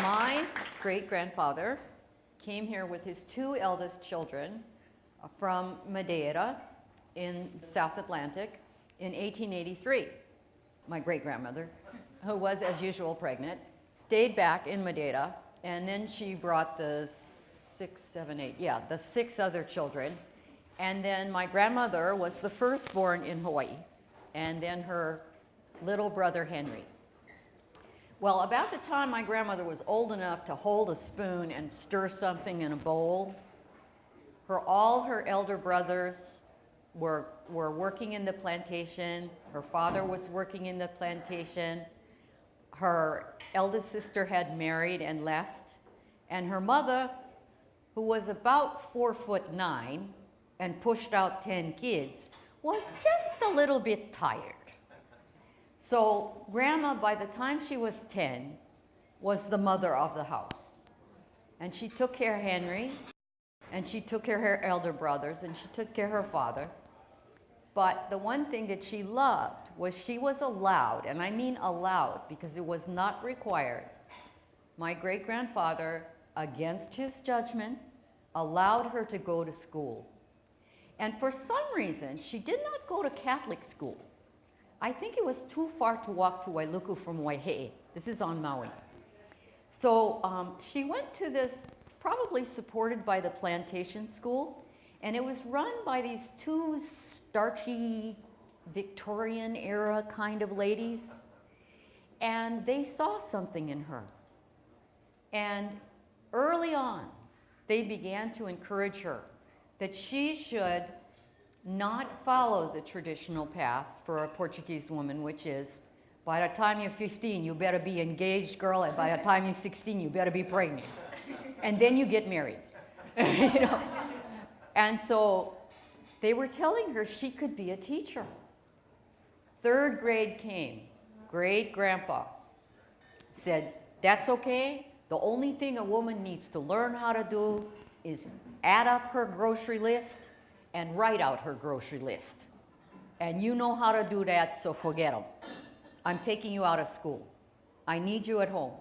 My great-grandfather came here with his two eldest children from Madeira in South Atlantic in 1883. My great-grandmother, who was, as usual, pregnant, stayed back in Madeira, and then she brought the the six other children. And then my grandmother was the firstborn in Hawaii, and then her little brother Henry. Well, about the time my grandmother was old enough to hold a spoon and stir something in a bowl, all her elder brothers were working in the plantation. Her father was working in the plantation. Her eldest sister had married and left. And her mother, who was about 4'9" and pushed out 10 kids, was just a little bit tired. So Grandma, by the time she was 10, was the mother of the house. And she took care of Henry, and she took care of her elder brothers, and she took care of her father. But the one thing that she loved was she was allowed, and I mean allowed because it was not required. My great-grandfather, against his judgment, allowed her to go to school. And for some reason, she did not go to Catholic school. I think it was too far to walk to Wailuku from Waihe'e. This is on Maui. So she went to this, probably supported by the plantation school, and it was run by these two starchy Victorian era kind of ladies, and they saw something in her. And early on, they began to encourage her that she should not follow the traditional path for a Portuguese woman, which is, by the time you're 15, you better be engaged, girl, and by the time you're 16, you better be pregnant. And then you get married. You know? And so they were telling her she could be a teacher. Third grade came. Great-grandpa said, that's okay. The only thing a woman needs to learn how to do is add up her grocery list and write out her grocery list. And you know how to do that, so forget them. I'm taking you out of school. I need you at home.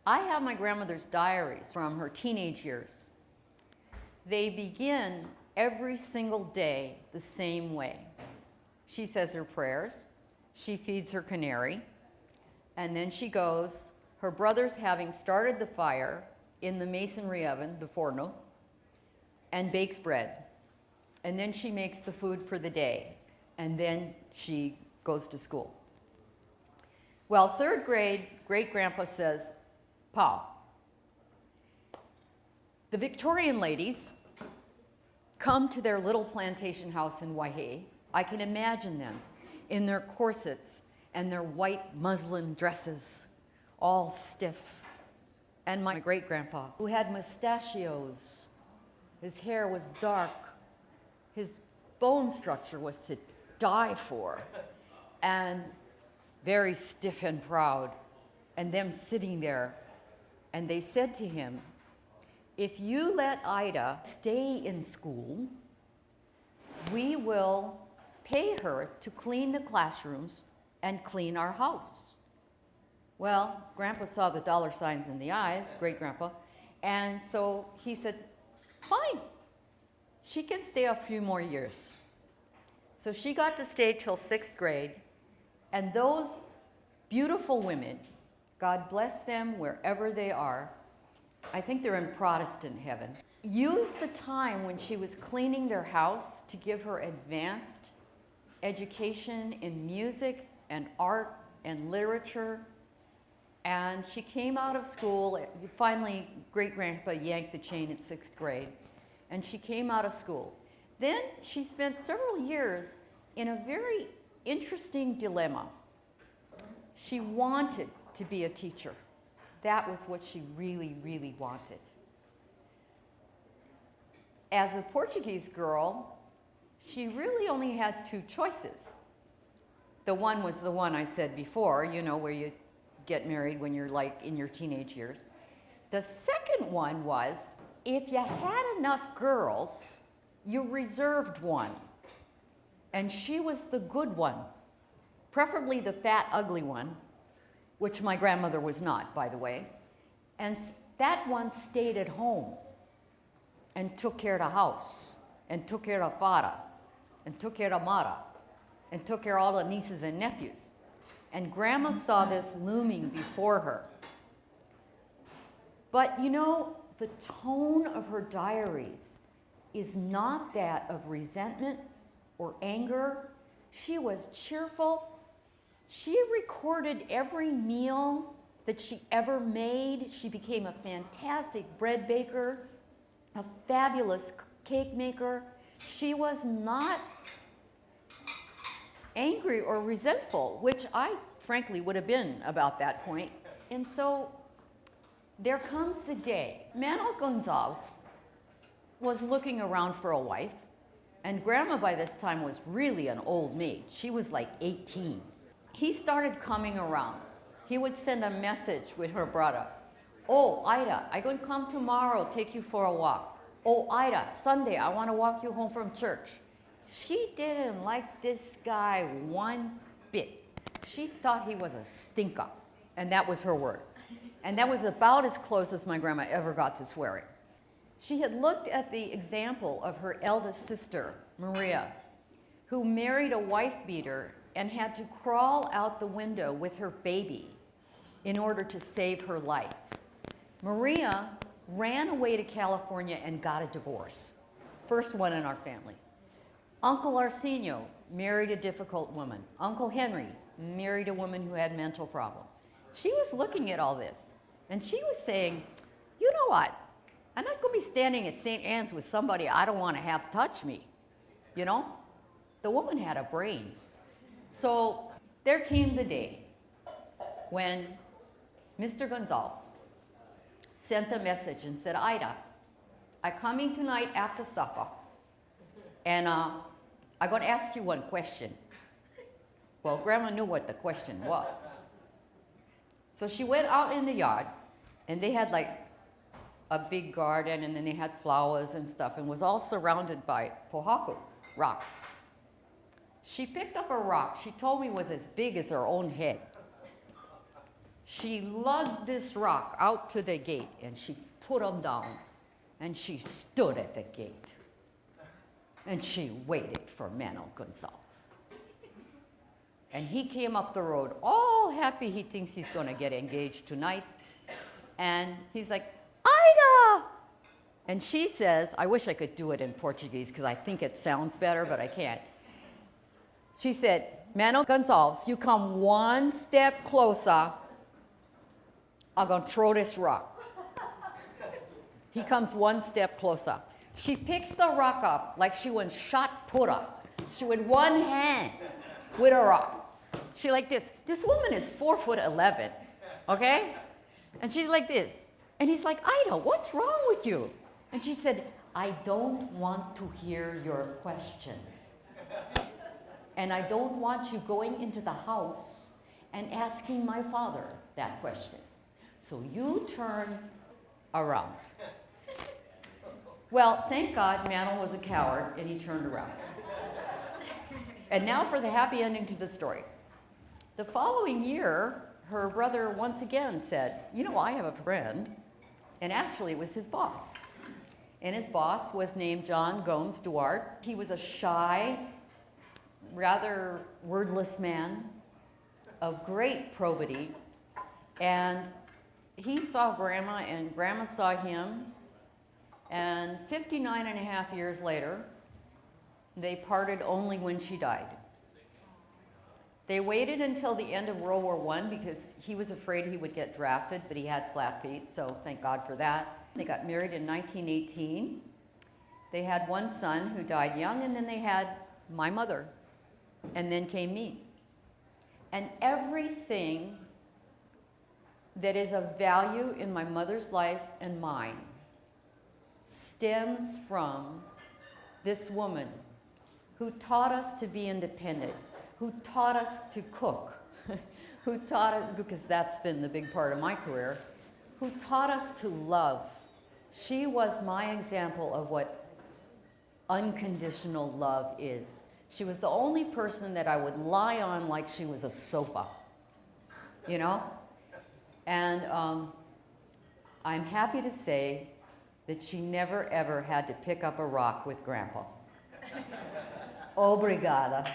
I have my grandmother's diaries from her teenage years. They begin every single day the same way. She says her prayers, she feeds her canary, and then she goes, her brothers having started the fire in the masonry oven, the forno, and bakes bread. And then she makes the food for the day, and then she goes to school. Well, third grade, great-grandpa says, Pa, the Victorian ladies come to their little plantation house in Waihe'e. I can imagine them in their corsets and their white muslin dresses, all stiff. And my great-grandpa, who had mustachios, his hair was dark, his bone structure was to die for, and very stiff and proud, and them sitting there. And they said to him, if you let Ida stay in school, we will pay her to clean the classrooms and clean our house. Well, Grandpa saw the dollar signs in the eyes, great-grandpa, and so he said, fine, she can stay a few more years. So she got to stay till 6th grade, and those beautiful women, God bless them wherever they are, I think they're in Protestant heaven, used the time when she was cleaning their house to give her advanced education in music and art and literature. And she came out of school, finally great-grandpa yanked the chain at 6th grade, and she came out of school. Then she spent several years in a very interesting dilemma. She wanted to be a teacher. That was what she really, really wanted. As a Portuguese girl, she really only had two choices. The one was the one I said before, you know, where you get married when you're like in your teenage years. The second one was, if you had enough girls, you reserved one. And she was the good one, preferably the fat, ugly one. which my grandmother was not, by the way. And that one stayed at home and took care of the house, and took care of Fada, and took care of Mara, and took care of all the nieces and nephews. And Grandma saw this looming before her. But you know, the tone of her diaries is not that of resentment or anger. She was cheerful. She recorded every meal that she ever made. She became a fantastic bread baker, a fabulous cake maker. She was not angry or resentful, which I frankly would have been about that point. And so there comes the day. Manuel Gonzalez was looking around for a wife, and Grandma by this time was really an old maid. She was like 18. He started coming around. He would send a message with her brother. Oh, Ida, I'm going to come tomorrow, take you for a walk. Oh, Ida, Sunday, I want to walk you home from church. She didn't like this guy one bit. She thought he was a stinker, and that was her word. And that was about as close as my grandma ever got to swearing. She had looked at the example of her eldest sister, Maria, who married a wife beater and had to crawl out the window with her baby in order to save her life. Maria ran away to California and got a divorce. First one in our family. Uncle Arsenio married a difficult woman. Uncle Henry married a woman who had mental problems. She was looking at all this, and she was saying, you know what? I'm not going to be standing at St. Anne's with somebody I don't want to have touch me. You know? The woman had a brain. So there came the day when Mr. Gonzalez sent a message and said, Ida, I'm coming tonight after supper, and I'm going to ask you one question. Well, Grandma knew what the question was. So she went out in the yard, and they had like a big garden, and then they had flowers and stuff, and was all surrounded by pohaku rocks. She picked up a rock she told me was as big as her own head. She lugged this rock out to the gate, and she put him down, and she stood at the gate, and she waited for Manuel Gonzalez. And he came up the road all happy. He thinks he's going to get engaged tonight. And he's like, Ida! And she says, I wish I could do it in Portuguese because I think it sounds better, but I can't. She said, Manuel Gonzalez, you come one step closer, I'm going to throw this rock. He comes one step closer. She picks the rock up like she was shot put up. She with one hand with a rock. She like this. This woman is 4'11", okay? And she's like this. And he's like, Ida, what's wrong with you? And she said, I don't want to hear your question. And I don't want you going into the house and asking my father that question. So you turn around. Well, thank God Manuel was a coward and he turned around. And now for the happy ending to the story. The following year, her brother once again said, you know, I have a friend. And actually it was his boss. And his boss was named John Gomes Duarte. He was a shy, rather wordless man of great probity. And he saw Grandma and Grandma saw him. And 59 and a half years later, they parted only when she died. They waited until the end of World War I because he was afraid he would get drafted, but he had flat feet, so thank God for that. They got married in 1918. They had one son who died young, and then they had my mother, and then came me. And everything that is of value in my mother's life and mine stems from this woman who taught us to be independent, who taught us to cook, who taught us, because that's been the big part of my career, who taught us to love. She was my example of what unconditional love is. She was the only person that I would lie on like she was a sofa, you know? And I'm happy to say that she never ever had to pick up a rock with Grandpa. Obrigada.